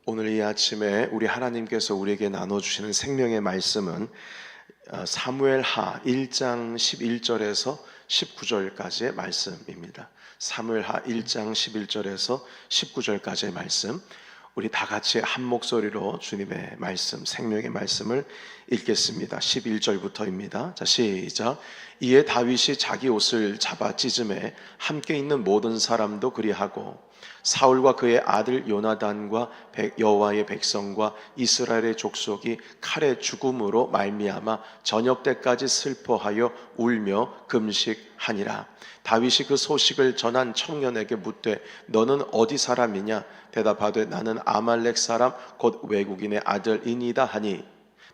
오늘 이 아침에 우리 하나님께서 우리에게 나눠주시는 생명의 말씀은 사무엘하 1장 11절에서 19절까지의 말씀입니다. 사무엘하 1장 11절에서 19절까지의 말씀, 우리 다 같이 한 목소리로 주님의 말씀, 생명의 말씀을 읽겠습니다. 11절부터입니다. 자, 시작. 이에 다윗이 자기 옷을 잡아 찢음에 함께 있는 모든 사람도 그리하고 사울과 그의 아들 요나단과 여호와의 백성과 이스라엘의 족속이 칼의 죽음으로 말미암아 저녁 때까지 슬퍼하여 울며 금식하니라. 다윗이 그 소식을 전한 청년에게 묻되 너는 어디 사람이냐? 대답하되 나는 아말렉 사람 곧 외국인의 아들이니이다 하니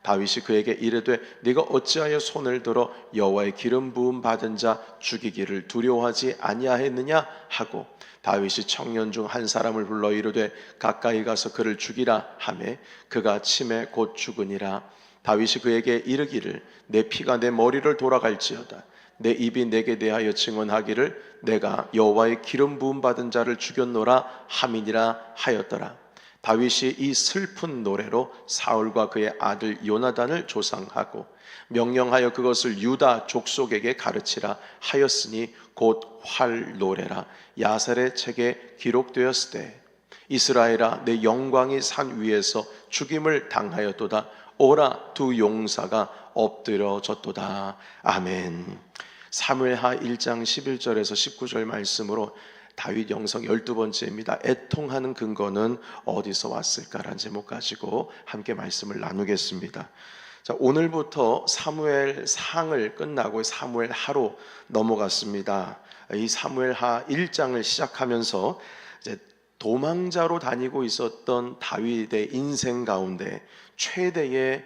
다윗이 그에게 이르되 네가 어찌하여 손을 들어 여호와의 기름 부음 받은 자 죽이기를 두려워하지 아니하였느냐 하고 다윗이 청년 중 한 사람을 불러 이르되 가까이 가서 그를 죽이라 하매 그가 침에 곧 죽으니라. 다윗이 그에게 이르기를 내 피가 내 머리를 돌아갈지어다. 내 입이 내게 대하여 증언하기를 내가 여호와의 기름 부음 받은 자를 죽였노라 함이니라 하였더라. 다윗이 이 슬픈 노래로 사울과 그의 아들 요나단을 조상하고 명령하여 그것을 유다 족속에게 가르치라 하였으니 곧 활노래라. 야살의 책에 기록되었으되 이스라엘아 내 영광이 산 위에서 죽임을 당하였도다. 오라 두 용사가 엎드려졌도다. 아멘. 사무엘하 1장 11절에서 19절 말씀으로 다윗 영성 12번째입니다. 애통하는 근거는 어디서 왔을까라는 제목 가지고 함께 말씀을 나누겠습니다. 자, 오늘부터 사무엘 상을 끝나고 사무엘 하로 넘어갔습니다. 이 사무엘하 1장을 시작하면서 이제 도망자로 다니고 있었던 다윗의 인생 가운데 최대의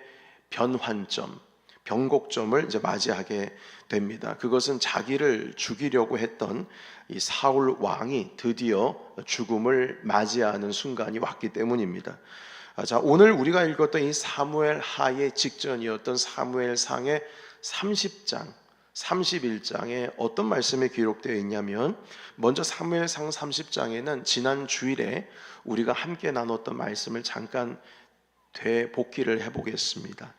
변환점, 변곡점을 이제 맞이하게 됩니다. 그것은 자기를 죽이려고 했던 이 사울 왕이 드디어 죽음을 맞이하는 순간이 왔기 때문입니다. 자, 오늘 우리가 읽었던 이 사무엘 하의 직전이었던 사무엘 상의 30장, 31장에 어떤 말씀이 기록되어 있냐면 먼저 사무엘 상 30장에는 지난 주일에 우리가 함께 나눴던 말씀을 잠깐 되복기를 해보겠습니다.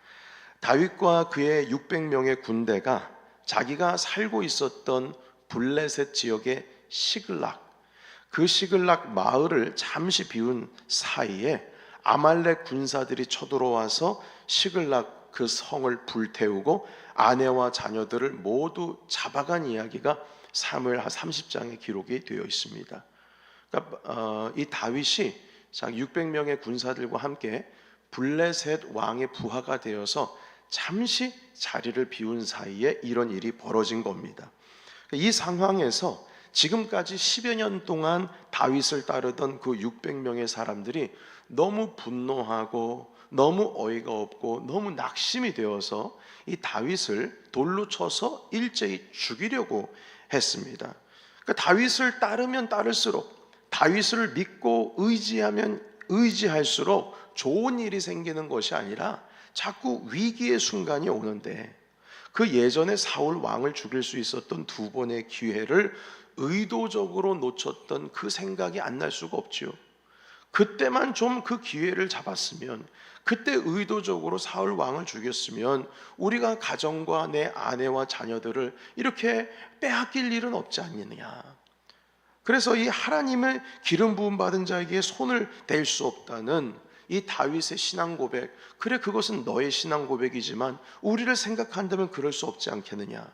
다윗과 그의 600명의 군대가 자기가 살고 있었던 블레셋 지역의 시글락, 그 시글락 마을을 잠시 비운 사이에 아말렉 군사들이 쳐들어와서 시글락 그 성을 불태우고 아내와 자녀들을 모두 잡아간 이야기가 사무엘하 30장에 기록이 되어 있습니다. 그러니까 이 다윗이 600명의 군사들과 함께 블레셋 왕의 부하가 되어서 잠시 자리를 비운 사이에 이런 일이 벌어진 겁니다. 이 상황에서 지금까지 10여 년 동안 다윗을 따르던 그 600명의 사람들이 너무 분노하고 너무 어이가 없고 너무 낙심이 되어서 이 다윗을 돌로 쳐서 일제히 죽이려고 했습니다. 그러니까 다윗을 따르면 따를수록, 다윗을 믿고 의지하면 의지할수록 좋은 일이 생기는 것이 아니라 자꾸 위기의 순간이 오는데, 그 예전에 사울 왕을 죽일 수 있었던 두 번의 기회를 의도적으로 놓쳤던 그 생각이 안 날 수가 없지요. 그때만 좀 그 기회를 잡았으면, 그때 의도적으로 사울 왕을 죽였으면 우리가 가정과 내 아내와 자녀들을 이렇게 빼앗길 일은 없지 않느냐. 그래서 이 하나님의 기름 부음 받은 자에게 손을 댈 수 없다는 이 다윗의 신앙 고백, 그래 그것은 너의 신앙 고백이지만 우리를 생각한다면 그럴 수 없지 않겠느냐.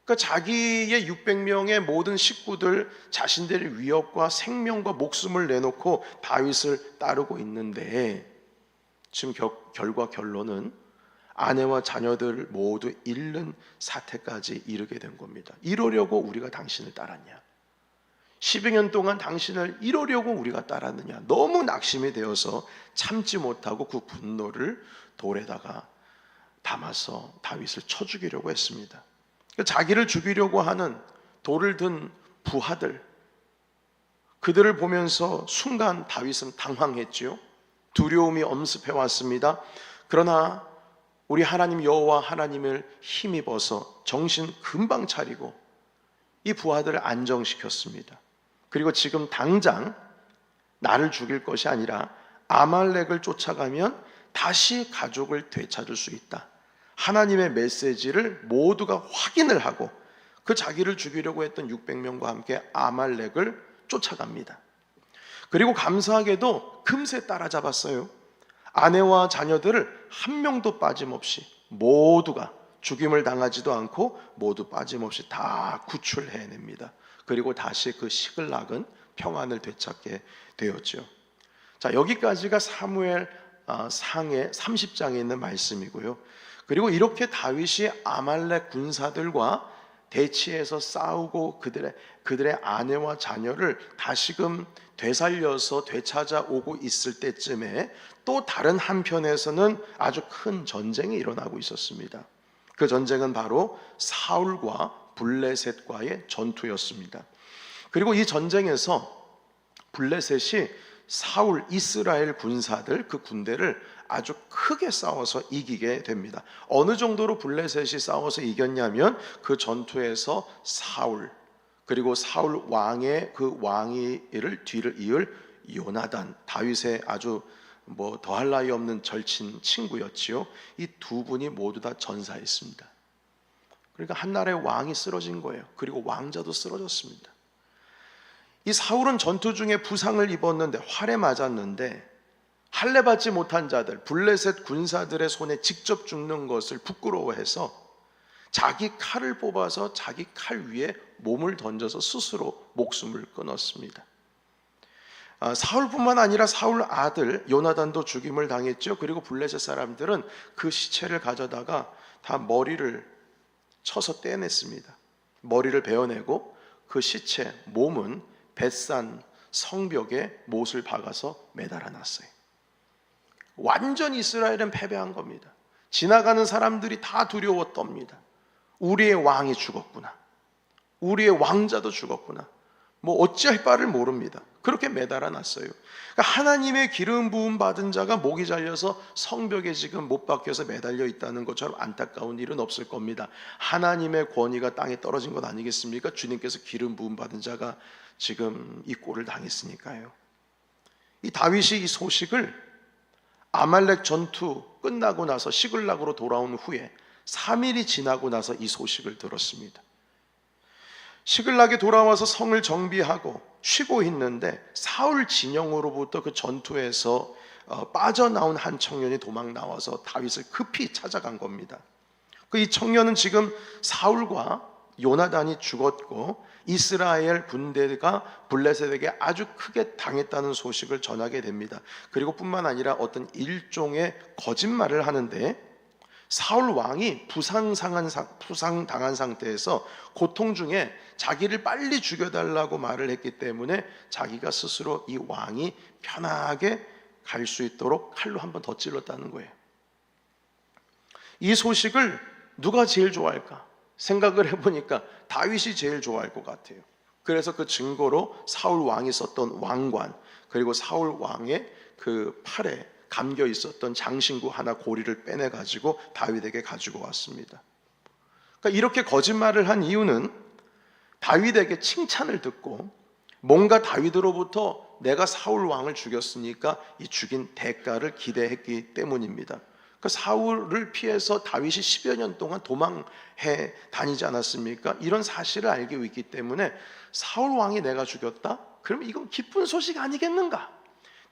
그러니까 자기의 600명의 모든 식구들, 자신들의 위협과 생명과 목숨을 내놓고 다윗을 따르고 있는데 지금 결론은 아내와 자녀들을 모두 잃는 사태까지 이르게 된 겁니다. 이러려고 우리가 당신을 따랐냐? 10여 년 동안 당신을 이러려고 우리가 따랐느냐? 너무 낙심이 되어서 참지 못하고 그 분노를 돌에다가 담아서 다윗을 쳐 죽이려고 했습니다. 자기를 죽이려고 하는 돌을 든 부하들, 그들을 보면서 순간 다윗은 당황했지요. 두려움이 엄습해 왔습니다. 그러나 우리 하나님 여호와 하나님을 힘입어서 정신 금방 차리고 이 부하들을 안정시켰습니다. 그리고 지금 당장 나를 죽일 것이 아니라 아말렉을 쫓아가면 다시 가족을 되찾을 수 있다. 하나님의 메시지를 모두가 확인을 하고 그 자기를 죽이려고 했던 600명과 함께 아말렉을 쫓아갑니다. 그리고 감사하게도 금세 따라잡았어요. 아내와 자녀들을 한 명도 빠짐없이 모두가 죽임을 당하지도 않고 모두 빠짐없이 다 구출해냅니다. 그리고 다시 그 시글락은 평안을 되찾게 되었죠. 자, 여기까지가 사무엘 상의 30장에 있는 말씀이고요. 그리고 이렇게 다윗이 아말렉 군사들과 대치해서 싸우고 그들의 아내와 자녀를 다시금 되살려서 되찾아오고 있을 때쯤에 또 다른 한편에서는 아주 큰 전쟁이 일어나고 있었습니다. 그 전쟁은 바로 사울과 블레셋과의 전투였습니다. 그리고 이 전쟁에서 블레셋이 사울 이스라엘 군사들 그 군대를 아주 크게 싸워서 이기게 됩니다. 어느 정도로 블레셋이 싸워서 이겼냐면 그 전투에서 사울 그리고 사울 왕의 그 왕위를 뒤를 이을 요나단, 다윗의 아주 더할 나위 없는 절친 친구였지요. 이 두 분이 모두 다 전사했습니다. 그러니까 한 나라의 왕이 쓰러진 거예요. 그리고 왕자도 쓰러졌습니다. 이 사울은 전투 중에 부상을 입었는데, 활에 맞았는데 할례 받지 못한 자들, 블레셋 군사들의 손에 직접 죽는 것을 부끄러워해서 자기 칼을 뽑아서 자기 칼 위에 몸을 던져서 스스로 목숨을 끊었습니다. 사울뿐만 아니라 사울 아들 요나단도 죽임을 당했죠. 그리고 블레셋 사람들은 그 시체를 가져다가 다 머리를 쳐서 떼냈습니다. 머리를 베어내고 그 시체, 몸은 벳산 성벽에 못을 박아서 매달아 놨어요. 완전히 이스라엘은 패배한 겁니다. 지나가는 사람들이 다 두려워 떱니다. 우리의 왕이 죽었구나, 우리의 왕자도 죽었구나, 어찌할 바를 모릅니다. 그렇게 매달아 놨어요. 그러니까 하나님의 기름 부음 받은 자가 목이 잘려서 성벽에 지금 못 박혀서 매달려 있다는 것처럼 안타까운 일은 없을 겁니다. 하나님의 권위가 땅에 떨어진 것 아니겠습니까? 주님께서 기름 부음 받은 자가 지금 이 꼴을 당했으니까요. 이 다윗이 이 소식을 아말렉 전투 끝나고 나서 시글락으로 돌아온 후에 3일이 지나고 나서 이 소식을 들었습니다. 시글락에 돌아와서 성을 정비하고 쉬고 있는데 사울 진영으로부터 그 전투에서 빠져나온 한 청년이 도망 나와서 다윗을 급히 찾아간 겁니다. 이 청년은 지금 사울과 요나단이 죽었고 이스라엘 군대가 블레셋에게 아주 크게 당했다는 소식을 전하게 됩니다. 그리고 뿐만 아니라 어떤 일종의 거짓말을 하는데, 사울 왕이 부상당한 상태에서 고통 중에 자기를 빨리 죽여달라고 말을 했기 때문에 자기가 스스로 이 왕이 편하게 갈 수 있도록 칼로 한 번 더 찔렀다는 거예요. 이 소식을 누가 제일 좋아할까 생각을 해보니까 다윗이 제일 좋아할 것 같아요. 그래서 그 증거로 사울 왕이 썼던 왕관, 그리고 사울 왕의 그 팔에 감겨 있었던 장신구 하나 고리를 빼내 가지고 다윗에게 가지고 왔습니다. 그러니까 이렇게 거짓말을 한 이유는 다윗에게 칭찬을 듣고 뭔가 다윗으로부터 내가 사울 왕을 죽였으니까 이 죽인 대가를 기대했기 때문입니다. 그 사울을 피해서 다윗이 10여 년 동안 도망해 다니지 않았습니까? 이런 사실을 알고 있기 때문에 사울 왕이 내가 죽였다? 그러면 이건 기쁜 소식 아니겠는가?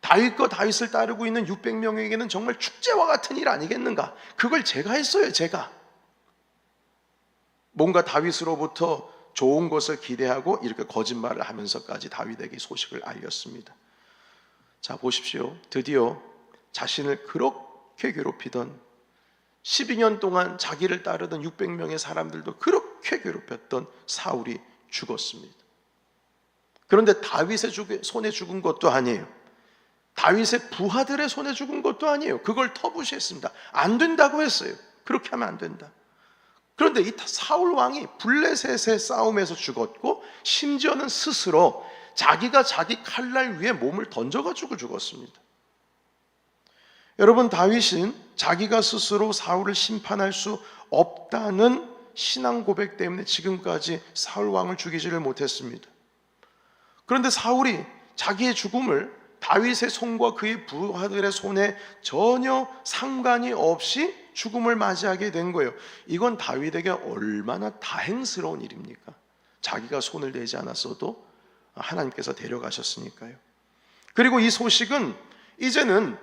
다윗과 다윗을 따르고 있는 600명에게는 정말 축제와 같은 일 아니겠는가? 그걸 제가 했어요. 제가 뭔가 다윗으로부터 좋은 것을 기대하고 이렇게 거짓말을 하면서까지 다윗에게 소식을 알렸습니다. 자, 보십시오. 드디어 자신을 그렇게 괴롭히던 12년 동안 자기를 따르던 600명의 사람들도 그렇게 괴롭혔던 사울이 죽었습니다. 그런데 다윗의 손에 죽은 것도 아니에요. 다윗의 부하들의 손에 죽은 것도 아니에요. 그걸 터부시했습니다. 안 된다고 했어요. 그렇게 하면 안 된다. 그런데 이 사울 왕이 블레셋의 싸움에서 죽었고, 심지어는 스스로 자기가 자기 칼날 위에 몸을 던져가지고 죽었습니다. 여러분, 다윗은 자기가 스스로 사울을 심판할 수 없다는 신앙 고백 때문에 지금까지 사울 왕을 죽이지를 못했습니다. 그런데 사울이 자기의 죽음을 다윗의 손과 그의 부하들의 손에 전혀 상관이 없이 죽음을 맞이하게 된 거예요. 이건 다윗에게 얼마나 다행스러운 일입니까? 자기가 손을 대지 않았어도 하나님께서 데려가셨으니까요. 그리고 이 소식은 이제는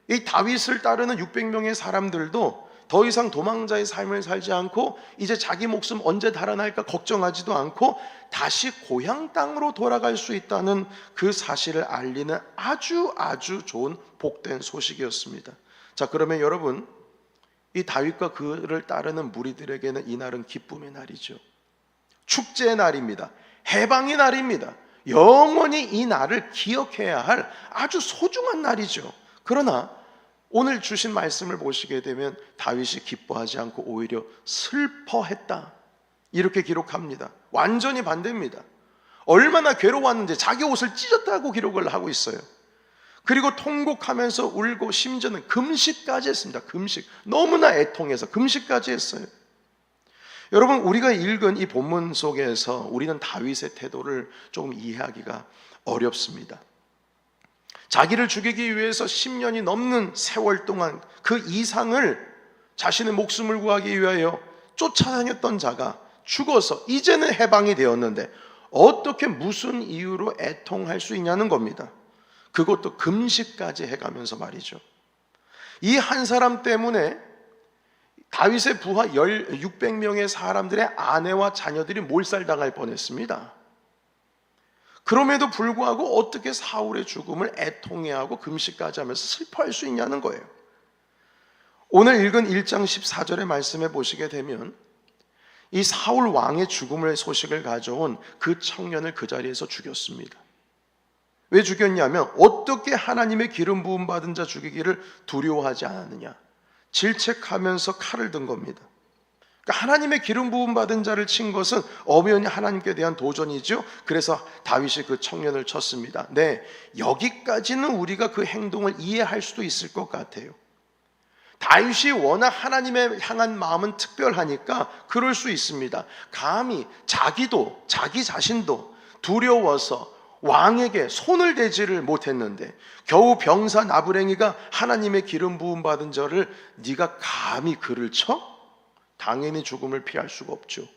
이 다윗을 따르는 600명의 사람들도 더 이상 도망자의 삶을 살지 않고 이제 자기 목숨 언제 달아날까 걱정하지도 않고 다시 고향 땅으로 돌아갈 수 있다는 그 사실을 알리는 아주 좋은 복된 소식이었습니다. 자, 그러면 여러분, 이 다윗과 그를 따르는 무리들에게는 이날은 기쁨의 날이죠. 축제의 날입니다. 해방의 날입니다. 영원히 이 날을 기억해야 할 아주 소중한 날이죠. 그러나 오늘 주신 말씀을 보시게 되면 다윗이 기뻐하지 않고 오히려 슬퍼했다, 이렇게 기록합니다. 완전히 반대입니다. 얼마나 괴로웠는지 자기 옷을 찢었다고 기록을 하고 있어요. 그리고 통곡하면서 울고 심지어는 금식까지 했습니다. 금식, 너무나 애통해서 금식까지 했어요. 여러분, 우리가 읽은 이 본문 속에서 우리는 다윗의 태도를 조금 이해하기가 어렵습니다. 자기를 죽이기 위해서 10년이 넘는 세월 동안 그 이상을 자신의 목숨을 구하기 위하여 쫓아다녔던 자가 죽어서 이제는 해방이 되었는데 어떻게 무슨 이유로 애통할 수 있냐는 겁니다. 그것도 금식까지 해가면서 말이죠. 이 한 사람 때문에 다윗의 부하 600명의 사람들의 아내와 자녀들이 몰살당할 뻔했습니다. 그럼에도 불구하고 어떻게 사울의 죽음을 애통해하고 금식까지 하면서 슬퍼할 수 있냐는 거예요. 오늘 읽은 1장 14절의 말씀에 보시게 되면 이 사울 왕의 죽음의 소식을 가져온 그 청년을 그 자리에서 죽였습니다. 왜 죽였냐면 어떻게 하나님의 기름 부음 받은 자 죽이기를 두려워하지 않았느냐, 질책하면서 칼을 든 겁니다. 그러니까 하나님의 기름 부음 받은 자를 친 것은 엄연히 하나님께 대한 도전이죠. 그래서 다윗이 그 청년을 쳤습니다. 네, 여기까지는 우리가 그 행동을 이해할 수도 있을 것 같아요. 다윗이 워낙 하나님에 향한 마음은 특별하니까 그럴 수 있습니다. 감히 자기 자신도 두려워서 왕에게 손을 대지를 못했는데 겨우 병사 나부랭이가 하나님의 기름 부음 받은 자를 네가 감히 그를 쳐? 당연히 죽음을 피할 수가 없죠.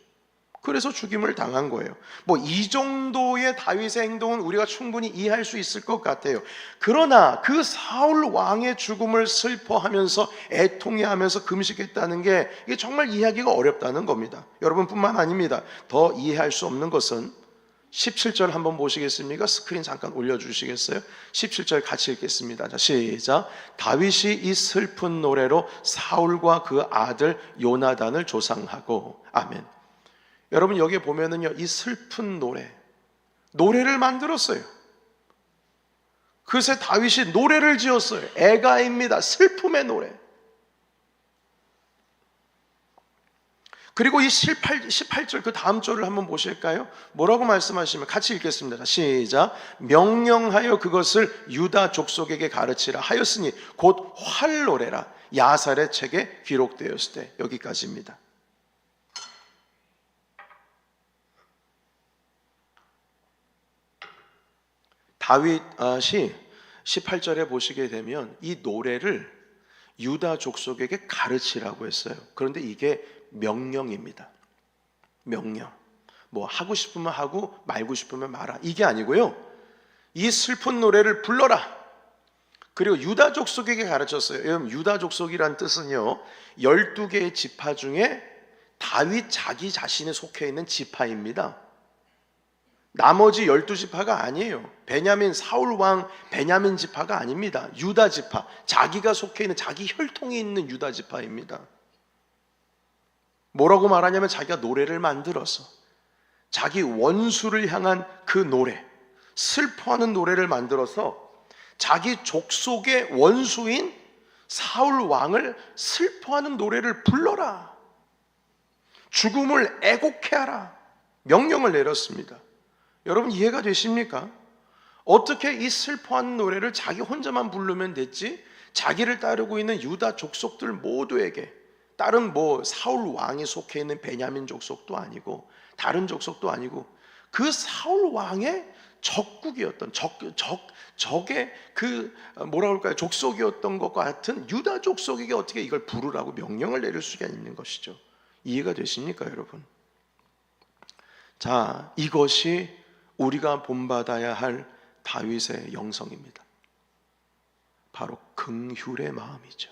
그래서 죽임을 당한 거예요. 이 정도의 다윗의 행동은 우리가 충분히 이해할 수 있을 것 같아요. 그러나 그 사울 왕의 죽음을 슬퍼하면서 애통해하면서 금식했다는 게 이게 정말 이해하기가 어렵다는 겁니다. 여러분뿐만 아닙니다. 더 이해할 수 없는 것은 17절 한번 보시겠습니까? 스크린 잠깐 올려주시겠어요? 17절 같이 읽겠습니다. 자, 시작. 다윗이 이 슬픈 노래로 사울과 그 아들 요나단을 조상하고. 아멘. 여러분, 여기에 보면은요, 이 슬픈 노래를 만들었어요. 그새 다윗이 노래를 지었어요. 애가입니다. 슬픔의 노래. 그리고 이 18절 그 다음 절을 한번 보실까요? 뭐라고 말씀하시면 같이 읽겠습니다. 시작. 명령하여 그것을 유다 족속에게 가르치라 하였으니 곧 활노래라 야살의 책에 기록되었을 때. 여기까지입니다. 다윗이 18절에 보시게 되면 이 노래를 유다 족속에게 가르치라고 했어요. 그런데 이게 명령입니다. 명령. 하고 싶으면 하고 말고 싶으면 말아, 이게 아니고요, 이 슬픈 노래를 불러라. 그리고 유다 족속에게 가르쳤어요. 여러분, 유다 족속이란 뜻은요, 12개의 지파 중에 다윗 자기 자신에 속해 있는 지파입니다. 나머지 12지파가 아니에요. 베냐민, 사울 왕 베냐민 지파가 아닙니다. 유다 지파, 자기가 속해 있는 자기 혈통이 있는 유다 지파입니다. 뭐라고 말하냐면 자기가 노래를 만들어서 자기 원수를 향한 그 노래, 슬퍼하는 노래를 만들어서 자기 족속의 원수인 사울 왕을 슬퍼하는 노래를 불러라, 죽음을 애곡해 하라, 명령을 내렸습니다. 여러분, 이해가 되십니까? 어떻게 이 슬퍼하는 노래를 자기 혼자만 부르면 됐지, 자기를 따르고 있는 유다 족속들 모두에게, 다른 사울 왕이 속해 있는 베냐민 족속도 아니고 다른 족속도 아니고 그 사울 왕의 적국이었던 적의 그 뭐라 그럴까요? 족속이었던 것과 같은 유다 족속에게 어떻게 이걸 부르라고 명령을 내릴 수가 있는 것이죠. 이해가 되십니까, 여러분? 자, 이것이 우리가 본받아야 할 다윗의 영성입니다. 바로 긍휼의 마음이죠.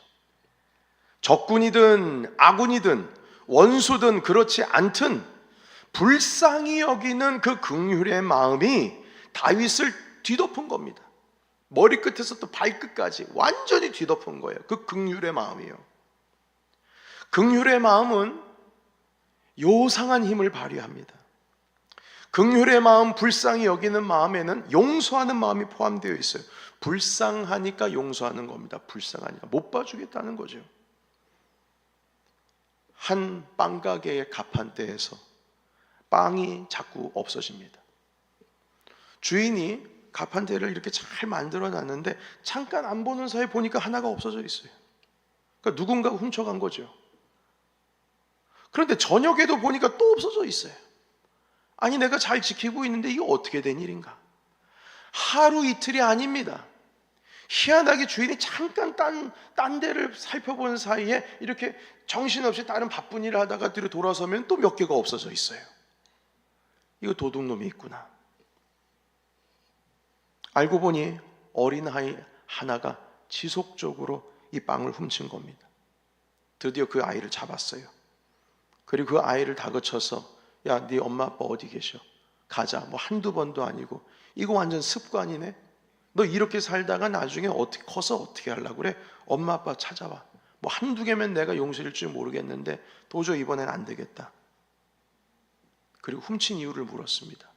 적군이든 아군이든 원수든 그렇지 않든 불쌍히 여기는 그 긍휼의 마음이 다윗을 뒤덮은 겁니다. 머리끝에서 또 발끝까지 완전히 뒤덮은 거예요. 그 긍휼의 마음이요. 긍휼의 마음은 요상한 힘을 발휘합니다. 긍휼의 마음, 불쌍히 여기는 마음에는 용서하는 마음이 포함되어 있어요. 불쌍하니까 용서하는 겁니다. 불쌍하니까 못 봐주겠다는 거죠. 한 빵가게의 가판대에서 빵이 자꾸 없어집니다. 주인이 가판대를 이렇게 잘 만들어 놨는데 잠깐 안 보는 사이에 보니까 하나가 없어져 있어요. 그러니까 누군가가 훔쳐간 거죠. 그런데 저녁에도 보니까 또 없어져 있어요. 아니, 내가 잘 지키고 있는데 이게 어떻게 된 일인가? 하루 이틀이 아닙니다. 희한하게 주인이 잠깐 딴 데를 살펴본 사이에 이렇게 정신없이 다른 바쁜 일을 하다가 뒤로 돌아서면 또 몇 개가 없어져 있어요. 이거 도둑놈이 있구나. 알고 보니 어린아이 하나가 지속적으로 이 빵을 훔친 겁니다. 드디어 그 아이를 잡았어요. 그리고 그 아이를 다그쳐서 야, 네 엄마 아빠 어디 계셔? 가자. 뭐 한두 번도 아니고 이거 완전 습관이네. 너 이렇게 살다가 나중에 어떻게 커서 어떻게 하려고 그래? 엄마 아빠 찾아와. 뭐 한두 개면 내가 용서할 줄 모르겠는데 도저히 이번엔 안 되겠다. 그리고 훔친 이유를 물었습니다.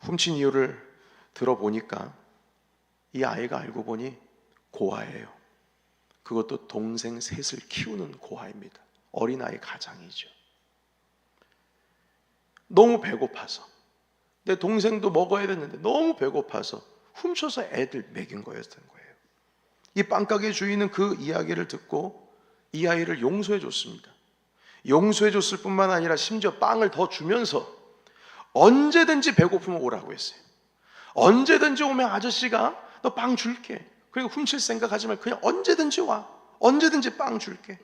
훔친 이유를 들어보니까 이 아이가 알고 보니 고아예요. 그것도 동생 셋을 키우는 고아입니다. 어린아이 가장이죠. 너무 배고파서, 내 동생도 먹어야 됐는데 너무 배고파서 훔쳐서 애들 먹인 거였던 거예요. 이 빵가게 주인은 그 이야기를 듣고 이 아이를 용서해 줬습니다. 용서해 줬을 뿐만 아니라 심지어 빵을 더 주면서 언제든지 배고프면 오라고 했어요. 언제든지 오면 아저씨가 너 빵 줄게. 그리고 훔칠 생각하지 말고 그냥 언제든지 와. 언제든지 빵 줄게.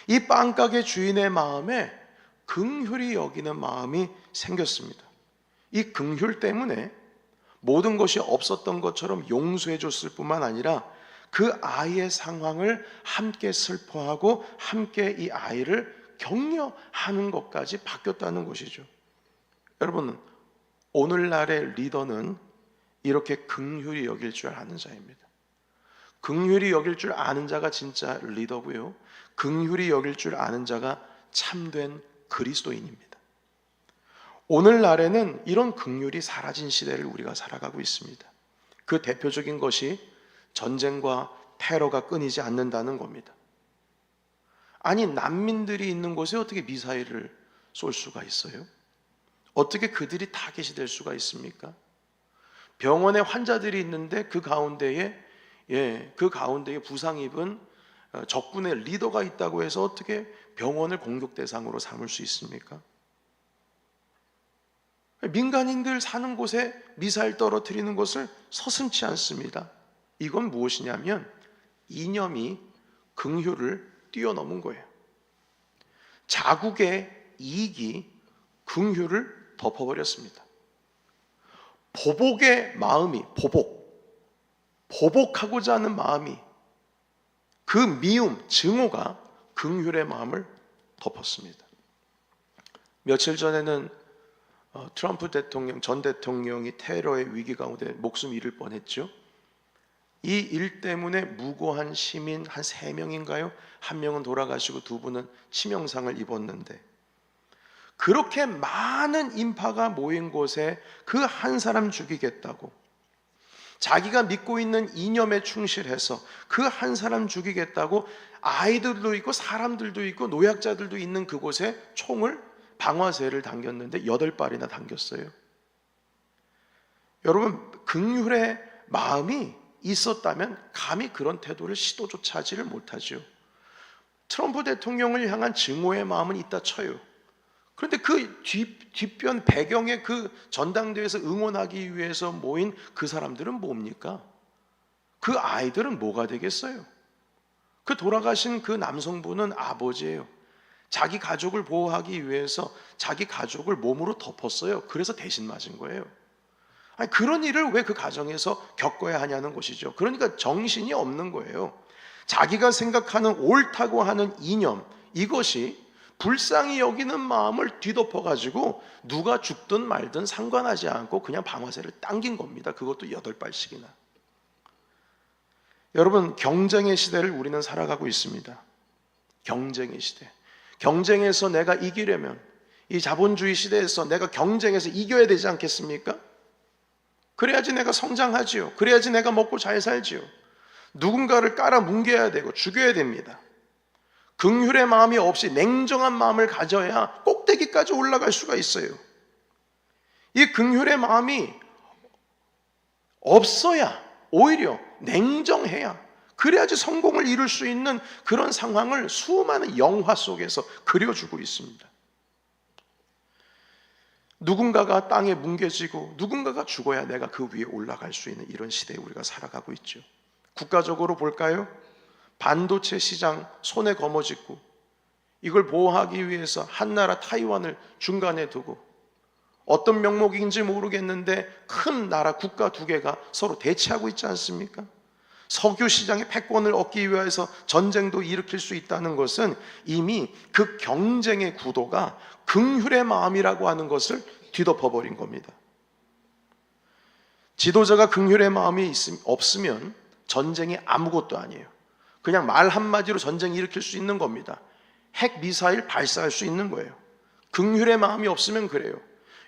이 빵가게 주인의 마음에 긍휼히 여기는 마음이 생겼습니다. 이 긍휼 때문에 모든 것이 없었던 것처럼 용서해 줬을 뿐만 아니라 그 아이의 상황을 함께 슬퍼하고 함께 이 아이를 격려하는 것까지 바뀌었다는 것이죠. 여러분, 오늘날의 리더는 이렇게 긍휼히 여길 줄 아는 자입니다. 긍휼히 여길 줄 아는 자가 진짜 리더고요, 긍휼히 여길 줄 아는 자가 참된 그리스도인입니다. 오늘날에는 이런 긍휼이 사라진 시대를 우리가 살아가고 있습니다. 그 대표적인 것이 전쟁과 테러가 끊이지 않는다는 겁니다. 아니, 난민들이 있는 곳에 어떻게 미사일을 쏠 수가 있어요? 어떻게 그들이 타겟이 될 수가 있습니까? 병원에 환자들이 있는데 그 가운데에 부상 입은 적군의 리더가 있다고 해서 어떻게 병원을 공격 대상으로 삼을 수 있습니까? 민간인들 사는 곳에 미사일 떨어뜨리는 것을 서슴지 않습니다. 이건 무엇이냐면 이념이 긍휼을 뛰어넘은 거예요. 자국의 이익이 긍휼을 덮어버렸습니다. 보복의 마음이 보복하고자 하는 마음이, 그 미움, 증오가 긍휼의 마음을 덮었습니다. 며칠 전에는 트럼프 대통령, 전 대통령이 테러의 위기 가운데 목숨 잃을 뻔했죠. 이 일 때문에 무고한 시민 한 3명인가요? 1명은 돌아가시고 2분은 치명상을 입었는데, 그렇게 많은 인파가 모인 곳에 그 한 사람 죽이겠다고, 자기가 믿고 있는 이념에 충실해서 그 한 사람 죽이겠다고 아이들도 있고 사람들도 있고 노약자들도 있는 그곳에 총을, 방아쇠를 당겼는데 8발이나 당겼어요. 여러분, 긍휼의 마음이 있었다면 감히 그런 태도를 시도조차 하지를 못하죠. 트럼프 대통령을 향한 증오의 마음은 있다 쳐요. 그런데 그 뒷변 배경에 그 전당대회에서 응원하기 위해서 모인 그 사람들은 뭡니까? 그 아이들은 뭐가 되겠어요? 그 돌아가신 그 남성분은 아버지예요. 자기 가족을 보호하기 위해서 자기 가족을 몸으로 덮었어요. 그래서 대신 맞은 거예요. 아니, 그런 일을 왜 그 가정에서 겪어야 하냐는 것이죠. 그러니까 정신이 없는 거예요. 자기가 생각하는 옳다고 하는 이념, 이것이 불쌍히 여기는 마음을 뒤덮어가지고 누가 죽든 말든 상관하지 않고 그냥 방아쇠를 당긴 겁니다. 그것도 8발씩이나. 여러분, 경쟁의 시대를 우리는 살아가고 있습니다. 경쟁의 시대. 경쟁에서 내가 이기려면 이 자본주의 시대에서 내가 경쟁에서 이겨야 되지 않겠습니까? 그래야지 내가 성장하지요. 그래야지 내가 먹고 잘 살지요. 누군가를 깔아뭉개야 되고 죽여야 됩니다. 긍휼의 마음이 없이 냉정한 마음을 가져야 꼭대기까지 올라갈 수가 있어요. 이 긍휼의 마음이 없어야, 오히려 냉정해야, 그래야지 성공을 이룰 수 있는 그런 상황을 수많은 영화 속에서 그려주고 있습니다. 누군가가 땅에 뭉개지고 누군가가 죽어야 내가 그 위에 올라갈 수 있는 이런 시대에 우리가 살아가고 있죠. 국가적으로 볼까요? 반도체 시장 손에 거머쥐고 이걸 보호하기 위해서 한 나라 타이완을 중간에 두고 어떤 명목인지 모르겠는데 큰 나라 국가 2개가 서로 대치하고 있지 않습니까? 석유 시장의 패권을 얻기 위해서 전쟁도 일으킬 수 있다는 것은 이미 그 경쟁의 구도가 긍휼의 마음이라고 하는 것을 뒤덮어버린 겁니다. 지도자가 긍휼의 마음이 없으면 전쟁이 아무것도 아니에요. 그냥 말 한마디로 전쟁 일으킬 수 있는 겁니다. 핵 미사일 발사할 수 있는 거예요. 긍휼의 마음이 없으면 그래요.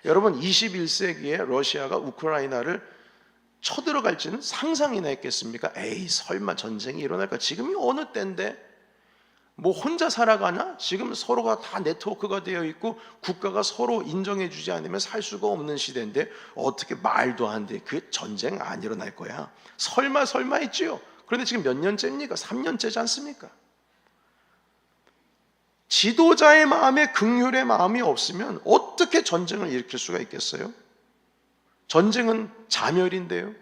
여러분, 21세기에 러시아가 우크라이나를 쳐들어갈지는 상상이나 했겠습니까? 에이, 설마 전쟁이 일어날까? 지금이 어느 때인데 뭐 혼자 살아가나? 지금 서로가 다 네트워크가 되어 있고 국가가 서로 인정해 주지 않으면 살 수가 없는 시대인데 어떻게 말도 안 돼. 그 전쟁 안 일어날 거야. 설마 했지요. 그런데 지금 몇 년째입니까? 3년째지 않습니까? 지도자의 마음에 긍휼의 마음이 없으면 어떻게 전쟁을 일으킬 수가 있겠어요? 전쟁은 자멸인데요.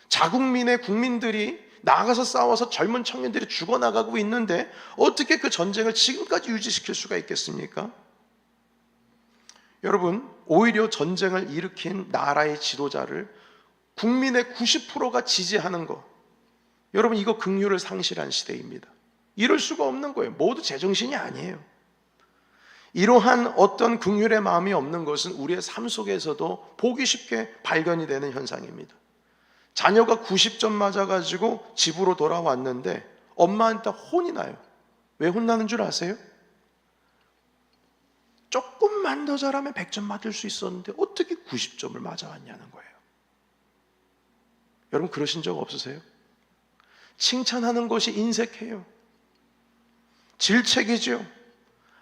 자국민의 국민들이 나가서 싸워서 젊은 청년들이 죽어나가고 있는데 어떻게 그 전쟁을 지금까지 유지시킬 수가 있겠습니까? 여러분, 오히려 전쟁을 일으킨 나라의 지도자를 국민의 90%가 지지하는 것, 여러분, 이거 긍휼을 상실한 시대입니다. 이럴 수가 없는 거예요. 모두 제정신이 아니에요. 이러한 어떤 긍휼의 마음이 없는 것은 우리의 삶 속에서도 보기 쉽게 발견이 되는 현상입니다. 자녀가 90점 맞아가지고 집으로 돌아왔는데 엄마한테 혼이 나요. 왜 혼나는 줄 아세요? 조금만 더 잘하면 100점 맞을 수 있었는데 어떻게 90점을 맞아왔냐는 거예요. 여러분, 그러신 적 없으세요? 칭찬하는 것이 인색해요. 질책이죠.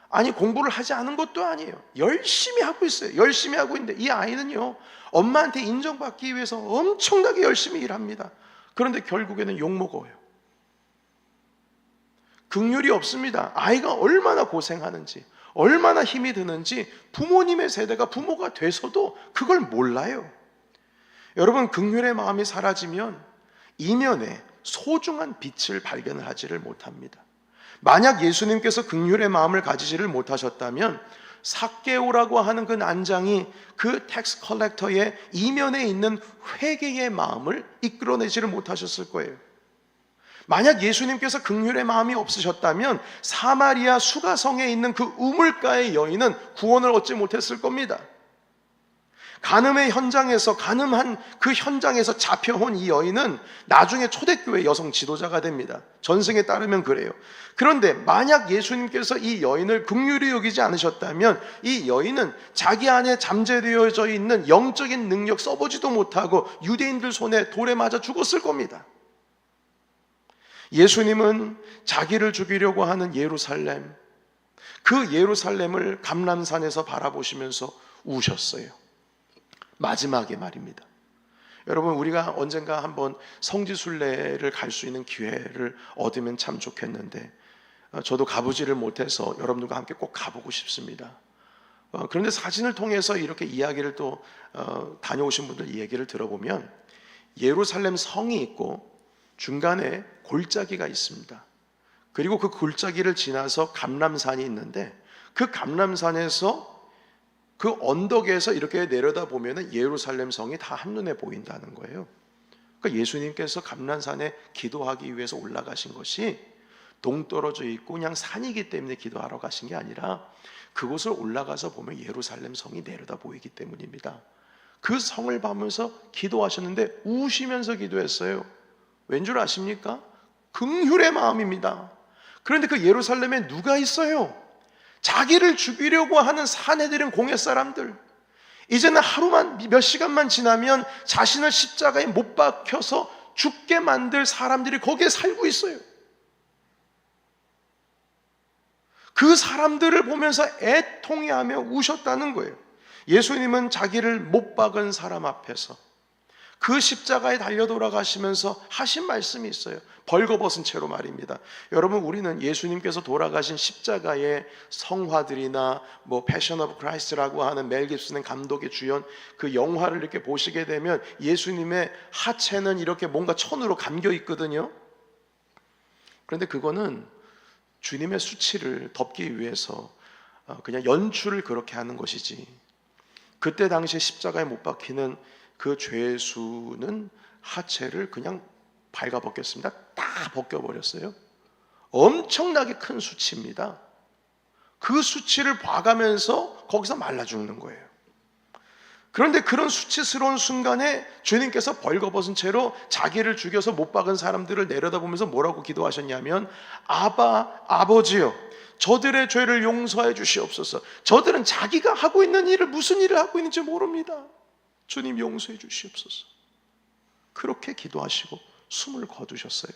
아니, 공부를 하지 않은 것도 아니에요. 열심히 하고 있어요. 열심히 하고 있는데 이 아이는요, 엄마한테 인정받기 위해서 엄청나게 열심히 일합니다. 그런데 결국에는 욕먹어요. 긍휼이 없습니다. 아이가 얼마나 고생하는지, 얼마나 힘이 드는지 부모님의 세대가 부모가 돼서도 그걸 몰라요. 여러분, 긍휼의 마음이 사라지면 이면에 소중한 빛을 발견을 하지를 못합니다. 만약 예수님께서 긍휼의 마음을 가지지를 못하셨다면 삭개오라고 하는 그 난장이 그 텍스 컬렉터의 이면에 있는 회개의 마음을 이끌어내지를 못하셨을 거예요. 만약 예수님께서 긍휼의 마음이 없으셨다면 사마리아 수가성에 있는 그 우물가의 여인은 구원을 얻지 못했을 겁니다. 간음의 현장에서, 간음한 그 현장에서 잡혀온 이 여인은 나중에 초대교회 여성 지도자가 됩니다. 전승에 따르면 그래요. 그런데 만약 예수님께서 이 여인을 긍휼히 여기지 않으셨다면 이 여인은 자기 안에 잠재되어져 있는 영적인 능력 써보지도 못하고 유대인들 손에 돌에 맞아 죽었을 겁니다. 예수님은 자기를 죽이려고 하는 예루살렘, 그 예루살렘을 감람산에서 바라보시면서 우셨어요. 마지막에 말입니다. 여러분, 우리가 언젠가 한번 성지순례를 갈 수 있는 기회를 얻으면 참 좋겠는데 저도 가보지를 못해서 여러분들과 함께 꼭 가보고 싶습니다. 그런데 사진을 통해서 이렇게 이야기를 또 다녀오신 분들 이야기를 들어보면 예루살렘 성이 있고 중간에 골짜기가 있습니다. 그리고 그 골짜기를 지나서 감람산이 있는데 그 감람산에서 그 언덕에서 이렇게 내려다 보면 예루살렘 성이 다 한눈에 보인다는 거예요. 그러니까 예수님께서 감람산에 기도하기 위해서 올라가신 것이 동떨어져 있고 그냥 산이기 때문에 기도하러 가신 게 아니라 그곳을 올라가서 보면 예루살렘 성이 내려다 보이기 때문입니다. 그 성을 보면서 기도하셨는데 우시면서 기도했어요. 왠 줄 아십니까? 긍휼의 마음입니다. 그런데 그 예루살렘에 누가 있어요? 자기를 죽이려고 하는 사내들인 공회 사람들. 이제는 하루만 몇 시간만 지나면 자신을 십자가에 못 박혀서 죽게 만들 사람들이 거기에 살고 있어요. 그 사람들을 보면서 애통해하며 우셨다는 거예요. 예수님은 자기를 못 박은 사람 앞에서 그 십자가에 달려 돌아가시면서 하신 말씀이 있어요. 벌거벗은 채로 말입니다. 여러분, 우리는 예수님께서 돌아가신 십자가의 성화들이나 패션 오브 크라이스트라고 하는 멜 깁슨 감독의 주연 그 영화를 이렇게 보시게 되면 예수님의 하체는 이렇게 뭔가 천으로 감겨 있거든요. 그런데 그거는 주님의 수치를 덮기 위해서 그냥 연출을 그렇게 하는 것이지, 그때 당시에 십자가에 못 박히는 그 죄수는 하체를 그냥 발가벗겼습니다. 다 벗겨버렸어요. 엄청나게 큰 수치입니다. 그 수치를 봐가면서 거기서 말라 죽는 거예요. 그런데 그런 수치스러운 순간에 주님께서 벌거벗은 채로 자기를 죽여서 못 박은 사람들을 내려다보면서 뭐라고 기도하셨냐면, 아버지요, 저들의 죄를 용서해 주시옵소서. 저들은 자기가 하고 있는 일을 무슨 일을 하고 있는지 모릅니다. 주님 용서해 주시옵소서. 그렇게 기도하시고 숨을 거두셨어요.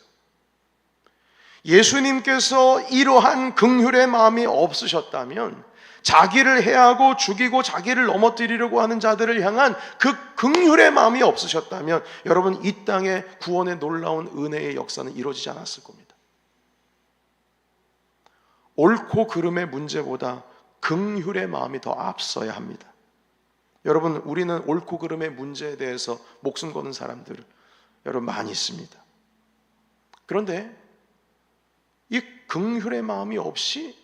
예수님께서 이러한 긍휼의 마음이 없으셨다면, 자기를 해하고 죽이고 자기를 넘어뜨리려고 하는 자들을 향한 그 긍휼의 마음이 없으셨다면 여러분, 이 땅에 구원의 놀라운 은혜의 역사는 이루어지지 않았을 겁니다. 옳고 그름의 문제보다 긍휼의 마음이 더 앞서야 합니다. 여러분, 우리는 옳고 그름의 문제에 대해서 목숨 거는 사람들 여러분 많이 있습니다. 그런데 이 긍휼의 마음이 없이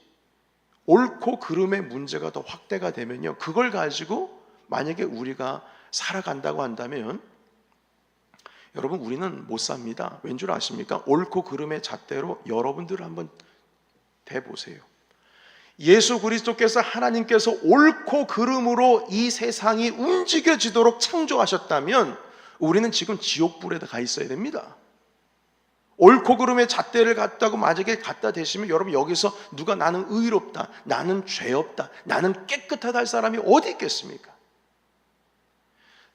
옳고 그름의 문제가 더 확대가 되면요, 그걸 가지고 만약에 우리가 살아간다고 한다면 여러분, 우리는 못 삽니다. 왠 줄 아십니까? 옳고 그름의 잣대로 여러분들 한번 대보세요. 예수 그리스도께서, 하나님께서 옳고 그름으로 이 세상이 움직여지도록 창조하셨다면 우리는 지금 지옥불에 가 있어야 됩니다. 옳고 그름의 잣대를 갖다고 만약에 갖다 대시면 여러분, 여기서 누가 나는 의롭다, 나는 죄 없다, 나는 깨끗하다 할 사람이 어디 있겠습니까?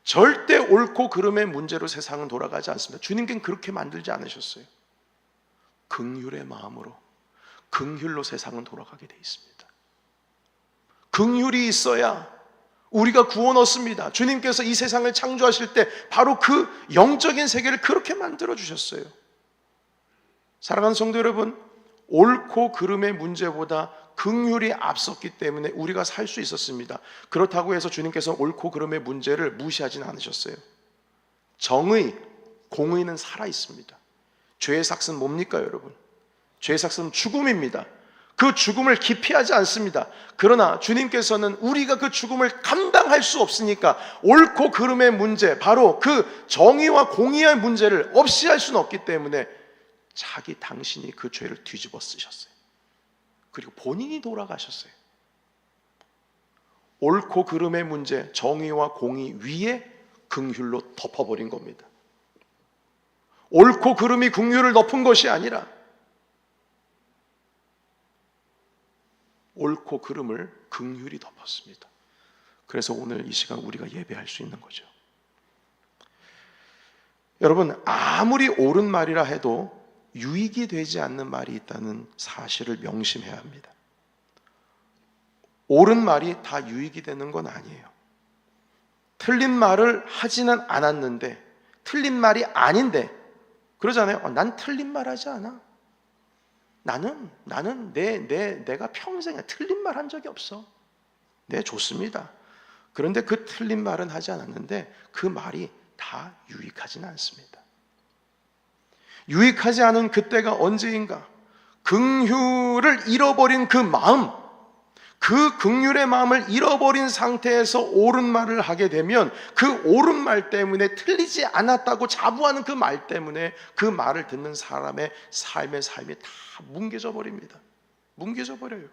절대 옳고 그름의 문제로 세상은 돌아가지 않습니다. 주님께는 그렇게 만들지 않으셨어요. 긍휼의 마음으로, 긍휼로 세상은 돌아가게 돼 있습니다. 긍휼이 있어야 우리가 구원 얻습니다. 주님께서 이 세상을 창조하실 때 바로 그 영적인 세계를 그렇게 만들어 주셨어요. 사랑하는 성도 여러분, 옳고 그름의 문제보다 긍휼이 앞섰기 때문에 우리가 살 수 있었습니다. 그렇다고 해서 주님께서 옳고 그름의 문제를 무시하지는 않으셨어요. 정의, 공의는 살아 있습니다. 죄의 삭은 뭡니까 여러분? 죄의 삭은 죽음입니다. 그 죽음을 기피하지 않습니다. 그러나 주님께서는 우리가 그 죽음을 감당할 수 없으니까 옳고 그름의 문제, 바로 그 정의와 공의의 문제를 없이 할 수는 없기 때문에 당신이 그 죄를 뒤집어 쓰셨어요. 그리고 본인이 돌아가셨어요. 옳고 그름의 문제, 정의와 공의 위에 긍휼로 덮어버린 겁니다. 옳고 그름이 긍휼을 덮은 것이 아니라 옳고 그름을 긍휼이 덮었습니다. 그래서 오늘 이 시간 우리가 예배할 수 있는 거죠. 여러분, 아무리 옳은 말이라 해도 유익이 되지 않는 말이 있다는 사실을 명심해야 합니다. 옳은 말이 다 유익이 되는 건 아니에요. 틀린 말을 하지는 않았는데, 틀린 말이 아닌데 그러잖아요. 난 틀린 말 하지 않아. 나는 내가 평생에 틀린 말 한 적이 없어. 네, 좋습니다. 그런데 그 틀린 말은 하지 않았는데 그 말이 다 유익하지는 않습니다. 유익하지 않은 그때가 언제인가? 긍휼을 잃어버린 그 마음, 그 긍휼의 마음을 잃어버린 상태에서 옳은 말을 하게 되면 그 옳은 말 때문에 틀리지 않았다고 자부하는 그 말 때문에 그 말을 듣는 사람의 삶이 다 뭉개져 버립니다. 뭉개져 버려요.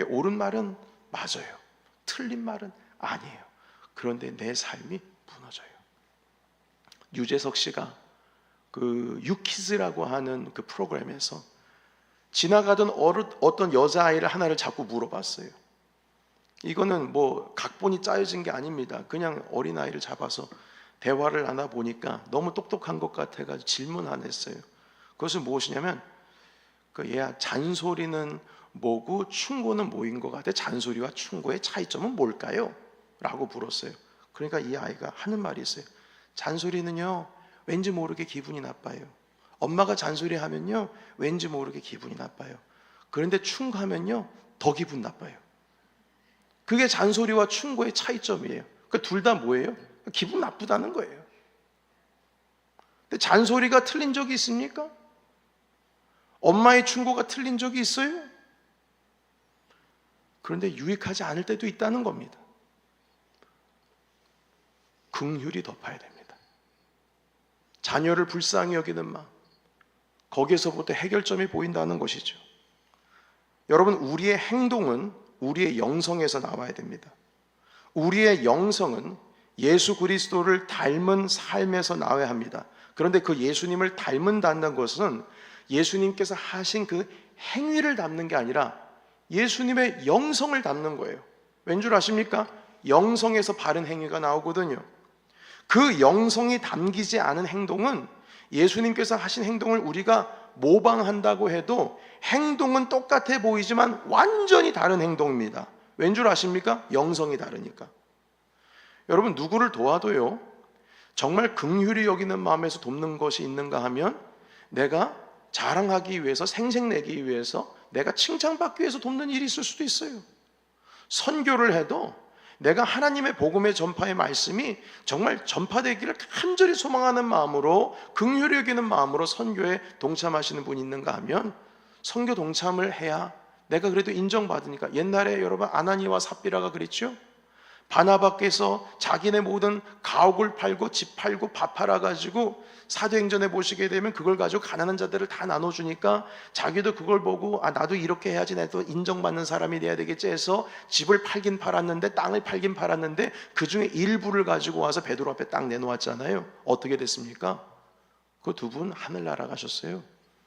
옳은 말은 맞아요. 틀린 말은 아니에요. 그런데 내 삶이 무너져요. 유재석 씨가 그 유키즈라고 하는 그 프로그램에서 지나가던 어떤 여자아이를 하나를 자꾸 물어봤어요. 이거는 뭐 각본이 짜여진 게 아닙니다. 그냥 어린아이를 잡아서 대화를 나눠 보니까 너무 똑똑한 것 같아가지고 질문 안 했어요. 그것은 무엇이냐면 얘야, 잔소리는 뭐고 충고는 뭐인 것 같아? 잔소리와 충고의 차이점은 뭘까요? 라고 물었어요. 그러니까 이 아이가 하는 말이 있어요. 잔소리는요, 왠지 모르게 기분이 나빠요. 엄마가 잔소리하면요, 왠지 모르게 기분이 나빠요. 그런데 충고하면요, 더 기분 나빠요. 그게 잔소리와 충고의 차이점이에요. 그 둘 다 뭐예요? 기분 나쁘다는 거예요. 근데 잔소리가 틀린 적이 있습니까? 엄마의 충고가 틀린 적이 있어요? 그런데 유익하지 않을 때도 있다는 겁니다. 긍휼이 덮어야 됩니다. 자녀를 불쌍히 여기는 마음, 거기에서부터 해결점이 보인다는 것이죠. 여러분, 우리의 행동은 우리의 영성에서 나와야 됩니다. 우리의 영성은 예수 그리스도를 닮은 삶에서 나와야 합니다. 그런데 그 예수님을 닮은다는 것은 예수님께서 하신 그 행위를 담는 게 아니라 예수님의 영성을 담는 거예요. 왠 줄 아십니까? 영성에서 바른 행위가 나오거든요. 그 영성이 담기지 않은 행동은 예수님께서 하신 행동을 우리가 모방한다고 해도 행동은 똑같아 보이지만 완전히 다른 행동입니다. 왠 줄 아십니까? 영성이 다르니까. 여러분, 누구를 도와도요, 정말 긍휼히 여기는 마음에서 돕는 것이 있는가 하면 내가 자랑하기 위해서, 생색내기 위해서, 내가 칭찬받기 위해서 돕는 일이 있을 수도 있어요. 선교를 해도 내가 하나님의 복음의 전파의 말씀이 정말 전파되기를 간절히 소망하는 마음으로, 긍휼히 여기는 마음으로 선교에 동참하시는 분이 있는가 하면 선교 동참을 해야 내가 그래도 인정받으니까. 옛날에 여러분 아나니와 삽비라가 그랬죠. 바나바께서 자기네 모든 가옥을 팔고 집 팔고 밥 팔아가지고 사도행전에 보시게 되면 그걸 가지고 가난한 자들을 다 나눠주니까 자기도 그걸 보고 나도 이렇게 해야지, 나도 인정받는 사람이 돼야 되겠지 해서 집을 팔긴 팔았는데, 땅을 팔긴 팔았는데 그 중에 일부를 가지고 와서 베드로 앞에 딱 내놓았잖아요. 어떻게 됐습니까? 그 두 분 하늘 날아가셨어요.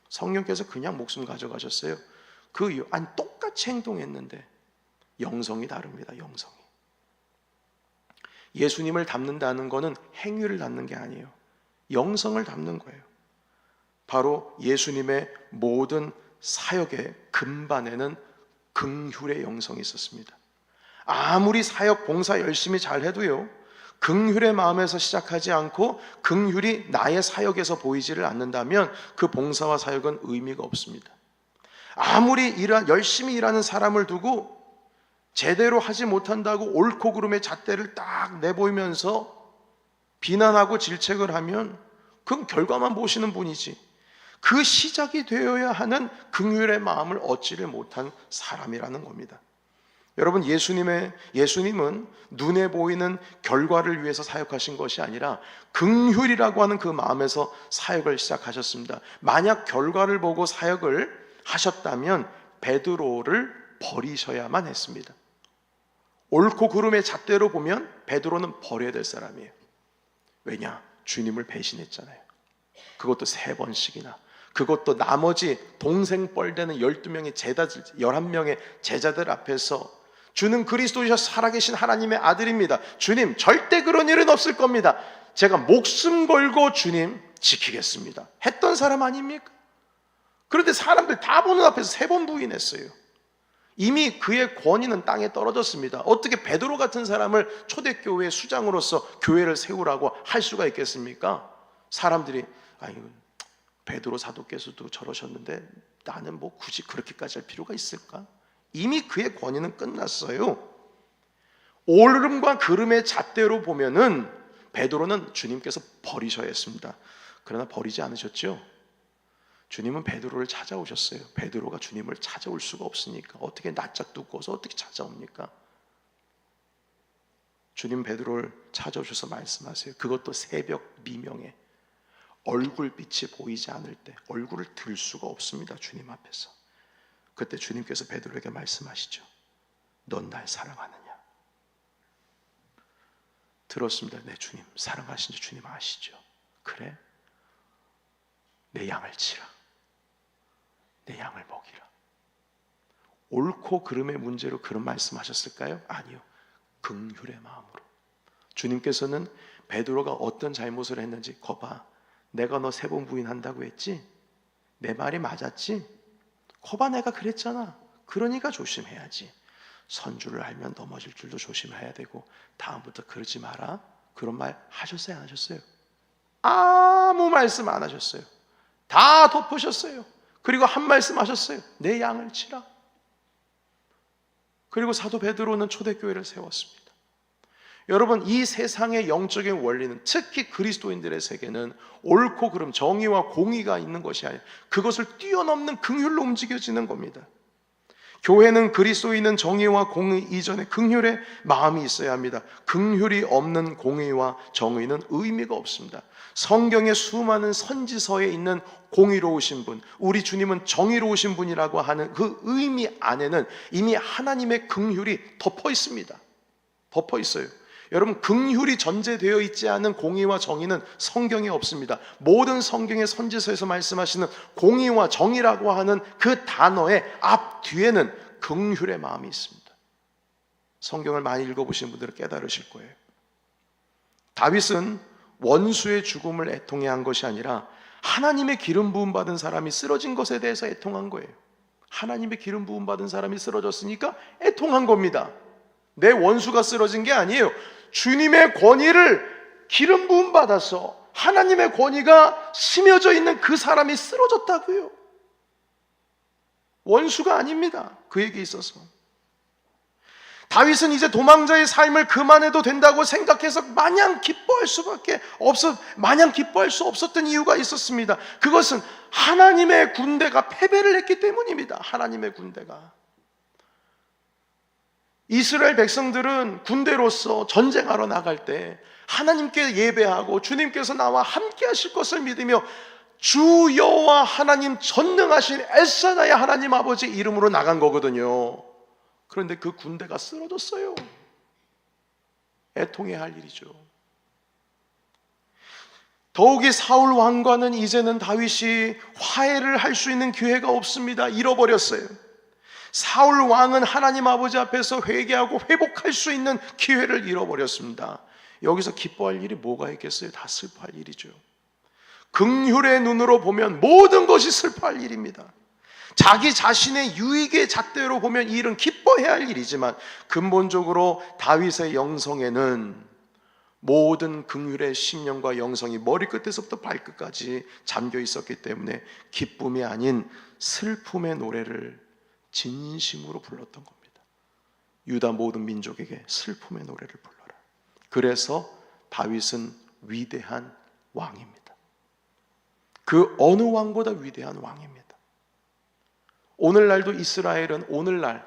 성령께서 그냥 목숨 가져가셨어요. 똑같이 행동했는데 영성이 다릅니다. 영성이. 예수님을 닮는다는 것은 행위를 닮는 게 아니에요. 영성을 닮는 거예요. 바로 예수님의 모든 사역의 근반에는 긍휼의 영성이 있었습니다. 아무리 사역 봉사 열심히 잘 해도요, 긍휼의 마음에서 시작하지 않고 긍휼이 나의 사역에서 보이지를 않는다면 그 봉사와 사역은 의미가 없습니다. 아무리 열심히 일하는 사람을 두고 제대로 하지 못한다고 옳고 그름의 잣대를 딱 내보이면서 비난하고 질책을 하면 그건 결과만 보시는 분이지, 그 시작이 되어야 하는 긍휼의 마음을 얻지를 못한 사람이라는 겁니다. 여러분, 예수님은 눈에 보이는 결과를 위해서 사역하신 것이 아니라 긍휼이라고 하는 그 마음에서 사역을 시작하셨습니다. 만약 결과를 보고 사역을 하셨다면 베드로를 버리셔야만 했습니다. 옳고 그름의 잣대로 보면 베드로는 버려야 될 사람이에요. 왜냐? 주님을 배신했잖아요. 그것도 3번씩이나. 그것도 나머지 동생 뻘되는 12명의 11명의 제자들 앞에서 주는 그리스도이셔 살아계신 하나님의 아들입니다. 주님, 절대 그런 일은 없을 겁니다. 제가 목숨 걸고 주님 지키겠습니다. 했던 사람 아닙니까? 그런데 사람들 다 보는 앞에서 3번 부인했어요. 이미 그의 권위는 땅에 떨어졌습니다. 어떻게 베드로 같은 사람을 초대교회의 수장으로서 교회를 세우라고 할 수가 있겠습니까? 사람들이 베드로 사도께서도 저러셨는데 나는 뭐 굳이 그렇게까지 할 필요가 있을까? 이미 그의 권위는 끝났어요. 옳음과 그름의 잣대로 보면은 베드로는 주님께서 버리셔야 했습니다. 그러나 버리지 않으셨죠? 주님은 베드로를 찾아오셨어요. 베드로가 주님을 찾아올 수가 없으니까 어떻게 낯짝 두고서 어떻게 찾아옵니까? 주님 베드로를 찾아오셔서 말씀하세요. 그것도 새벽 미명에 얼굴빛이 보이지 않을 때, 얼굴을 들 수가 없습니다. 주님 앞에서. 그때 주님께서 베드로에게 말씀하시죠. 넌 날 사랑하느냐? 들었습니다. 네, 주님 사랑하신지 주님 아시죠? 그래? 내 양을 치라. 내 양을 먹이라. 옳고 그름의 문제로 그런 말씀하셨을까요? 아니요. 긍휼의 마음으로. 주님께서는 베드로가 어떤 잘못을 했는지, 거봐, 내가 너 3번 부인한다고 했지? 내 말이 맞았지? 거봐, 내가 그랬잖아. 그러니까 조심해야지. 선줄을 알면 넘어질 줄도 조심해야 되고, 다음부터 그러지 마라. 그런 말 하셨어요, 안 하셨어요? 아무 말씀 안 하셨어요. 다 덮으셨어요. 그리고 한 말씀 하셨어요. 내 양을 치라. 그리고 사도 베드로는 초대교회를 세웠습니다. 여러분, 이 세상의 영적인 원리는, 특히 그리스도인들의 세계는 옳고 그름, 정의와 공의가 있는 것이 아니라 그것을 뛰어넘는 긍휼로 움직여지는 겁니다. 교회는 그리스도인은 정의와 공의 이전에 긍휼의 마음이 있어야 합니다. 긍휼이 없는 공의와 정의는 의미가 없습니다. 성경의 수많은 선지서에 있는 공의로우신 분, 우리 주님은 정의로우신 분이라고 하는 그 의미 안에는 이미 하나님의 긍휼이 덮어 있습니다. 덮어 있어요. 여러분, 긍휼이 전제되어 있지 않은 공의와 정의는 성경에 없습니다. 모든 성경의 선지서에서 말씀하시는 공의와 정의라고 하는 그 단어의 앞 뒤에는 긍휼의 마음이 있습니다. 성경을 많이 읽어보신 분들은 깨달으실 거예요. 다윗은 원수의 죽음을 애통해한 것이 아니라 하나님의 기름 부음 받은 사람이 쓰러진 것에 대해서 애통한 거예요. 하나님의 기름 부음 받은 사람이 쓰러졌으니까 애통한 겁니다. 내 원수가 쓰러진 게 아니에요. 주님의 권위를 기름 부음 받아서 하나님의 권위가 심어져 있는 그 사람이 쓰러졌다고요. 원수가 아닙니다. 그에게 있어서. 다윗은 이제 도망자의 삶을 그만해도 된다고 생각해서 마냥 기뻐할 수 없었던 이유가 있었습니다. 그것은 하나님의 군대가 패배를 했기 때문입니다. 하나님의 군대가. 이스라엘 백성들은 군대로서 전쟁하러 나갈 때 하나님께 예배하고 주님께서 나와 함께 하실 것을 믿으며 주 여호와 하나님 전능하신 엘사다의 하나님 아버지 이름으로 나간 거거든요. 그런데 그 군대가 쓰러졌어요. 애통해야 할 일이죠. 더욱이 사울 왕과는 이제는 다윗이 화해를 할 수 있는 기회가 없습니다. 잃어버렸어요. 사울 왕은 하나님 아버지 앞에서 회개하고 회복할 수 있는 기회를 잃어버렸습니다. 여기서 기뻐할 일이 뭐가 있겠어요? 다 슬퍼할 일이죠. 긍휼의 눈으로 보면 모든 것이 슬퍼할 일입니다. 자기 자신의 유익의 잣대로 보면 이 일은 기뻐해야 할 일이지만 근본적으로 다윗의 영성에는 모든 긍휼의 심령과 영성이 머리끝에서부터 발끝까지 잠겨 있었기 때문에 기쁨이 아닌 슬픔의 노래를 진심으로 불렀던 겁니다. 유다 모든 민족에게 슬픔의 노래를 불러라. 그래서 다윗은 위대한 왕입니다. 그 어느 왕보다 위대한 왕입니다. 오늘날도 이스라엘은 오늘날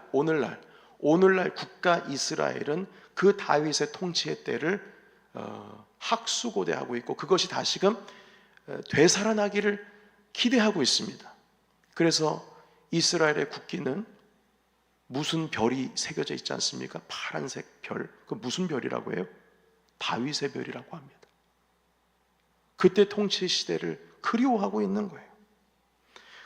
국가 이스라엘은 그 다윗의 통치의 때를 학수고대하고 있고 그것이 다시금 되살아나기를 기대하고 있습니다. 그래서 이스라엘의 국기는 무슨 별이 새겨져 있지 않습니까? 파란색 별. 그 무슨 별이라고 해요? 다윗의 별이라고 합니다. 그때 통치 시대를 그리워하고 있는 거예요.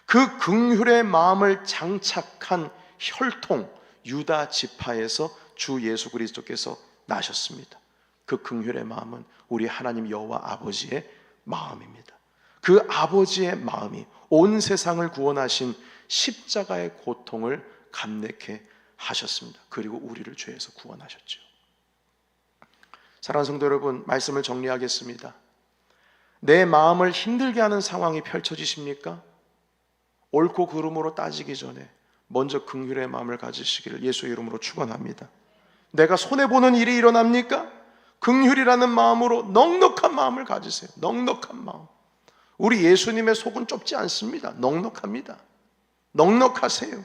그 긍휼의 마음을 장착한 혈통 유다 지파에서 주 예수 그리스도께서 나셨습니다. 그 긍휼의 마음은 우리 하나님 여호와 아버지의 마음입니다. 그 아버지의 마음이 온 세상을 구원하신 십자가의 고통을 감내케 하셨습니다. 그리고 우리를 죄에서 구원하셨죠. 사랑하는 성도 여러분, 말씀을 정리하겠습니다. 내 마음을 힘들게 하는 상황이 펼쳐지십니까? 옳고 그름으로 따지기 전에 먼저 긍휼의 마음을 가지시기를 예수의 이름으로 축원합니다. 내가 손해보는 일이 일어납니까? 긍휼이라는 마음으로 넉넉한 마음을 가지세요. 넉넉한 마음. 우리 예수님의 속은 좁지 않습니다. 넉넉합니다. 넉넉하세요.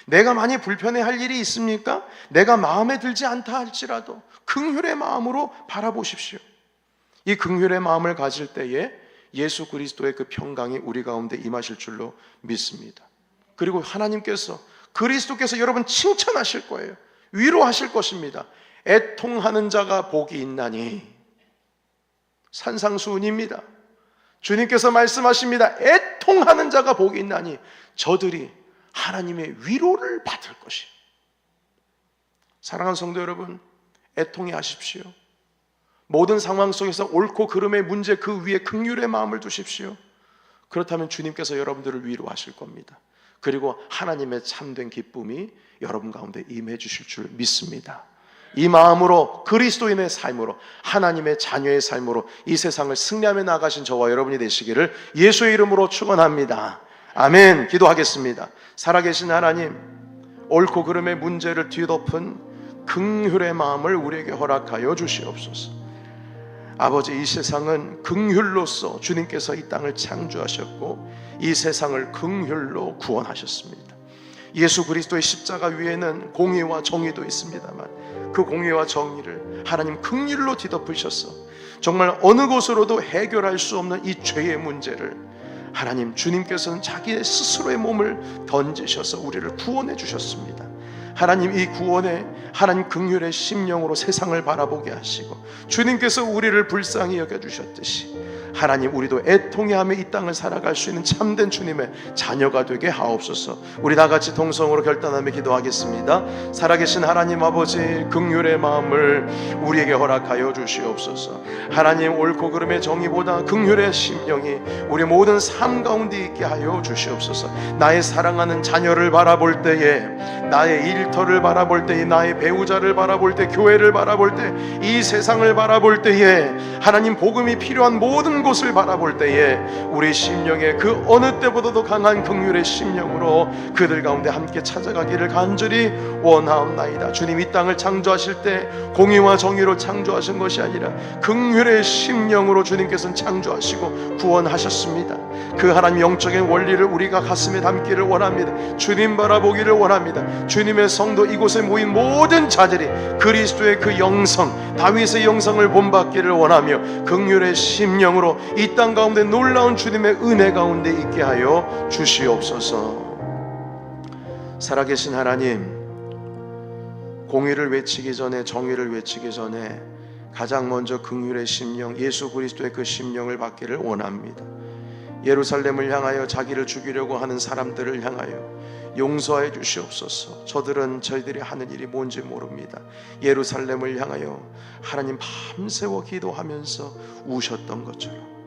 내가 많이 불편해할 일이 있습니까? 내가 마음에 들지 않다 할지라도 긍휼의 마음으로 바라보십시오. 이 긍휼의 마음을 가질 때에 예수 그리스도의 그 평강이 우리 가운데 임하실 줄로 믿습니다. 그리고 하나님께서, 그리스도께서 여러분 칭찬하실 거예요. 위로하실 것입니다. 애통하는 자가 복이 있나니. 산상수훈입니다. 주님께서 말씀하십니다. 애통하는 자가 복이 있나니 저들이 하나님의 위로를 받을 것이에요. 사랑하는 성도 여러분, 애통해 하십시오. 모든 상황 속에서 옳고 그름의 문제 그 위에 긍휼의 마음을 두십시오. 그렇다면 주님께서 여러분들을 위로하실 겁니다. 그리고 하나님의 참된 기쁨이 여러분 가운데 임해 주실 줄 믿습니다. 이 마음으로 그리스도인의 삶으로 하나님의 자녀의 삶으로 이 세상을 승리하며 나가신 저와 여러분이 되시기를 예수의 이름으로 축원합니다. 아멘. 기도하겠습니다. 살아계신 하나님, 옳고 그름의 문제를 뒤덮은 긍휼의 마음을 우리에게 허락하여 주시옵소서. 아버지, 이 세상은 긍휼로서 주님께서 이 땅을 창조하셨고 이 세상을 긍휼로 구원하셨습니다. 예수 그리스도의 십자가 위에는 공의와 정의도 있습니다만 그 공의와 정의를 하나님 긍휼로 뒤덮으셔서 정말 어느 곳으로도 해결할 수 없는 이 죄의 문제를 하나님 주님께서는 자기의 스스로의 몸을 던지셔서 우리를 구원해 주셨습니다. 하나님, 이 구원에 하나님 긍휼의 심령으로 세상을 바라보게 하시고 주님께서 우리를 불쌍히 여겨주셨듯이 하나님, 우리도 애통해하며 이 땅을 살아갈 수 있는 참된 주님의 자녀가 되게 하옵소서. 우리 다 같이 동성으로 결단하며 기도하겠습니다. 살아계신 하나님 아버지, 긍휼의 마음을 우리에게 허락하여 주시옵소서. 하나님, 옳고 그름의 정의보다 긍휼의 심령이 우리 모든 삶 가운데 있게 하여 주시옵소서. 나의 사랑하는 자녀를 바라볼 때에, 나의 일터를 바라볼 때에, 나의 배우자를 바라볼 때, 교회를 바라볼 때, 이 세상을 바라볼 때에, 하나님 복음이 필요한 모든 곳을 바라볼 때에 우리 심령에 그 어느 때보다도 강한 긍휼의 심령으로 그들 가운데 함께 찾아가기를 간절히 원하옵나이다. 주님, 이 땅을 창조하실 때 공의와 정의로 창조하신 것이 아니라 긍휼의 심령으로 주님께서는 창조하시고 구원하셨습니다. 그 하나님 영적인 원리를 우리가 가슴에 담기를 원합니다. 주님 바라보기를 원합니다. 주님의 성도, 이곳에 모인 모든 자들이 그리스도의 그 영성, 다윗의 영성을 본받기를 원하며 긍휼의 심령으로 이 땅 가운데 놀라운 주님의 은혜 가운데 있게 하여 주시옵소서. 살아계신 하나님, 공의를 외치기 전에, 정의를 외치기 전에 가장 먼저 긍휼의 심령, 예수 그리스도의 그 심령을 받기를 원합니다. 예루살렘을 향하여 자기를 죽이려고 하는 사람들을 향하여 용서해 주시옵소서. 저희들이 하는 일이 뭔지 모릅니다. 예루살렘을 향하여 하나님 밤새워 기도하면서 우셨던 것처럼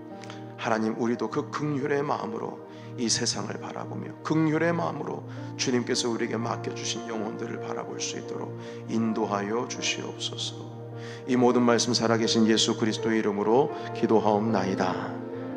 하나님, 우리도 그 긍휼의 마음으로 이 세상을 바라보며 긍휼의 마음으로 주님께서 우리에게 맡겨주신 영혼들을 바라볼 수 있도록 인도하여 주시옵소서. 이 모든 말씀 살아계신 예수 그리스도의 이름으로 기도하옵나이다.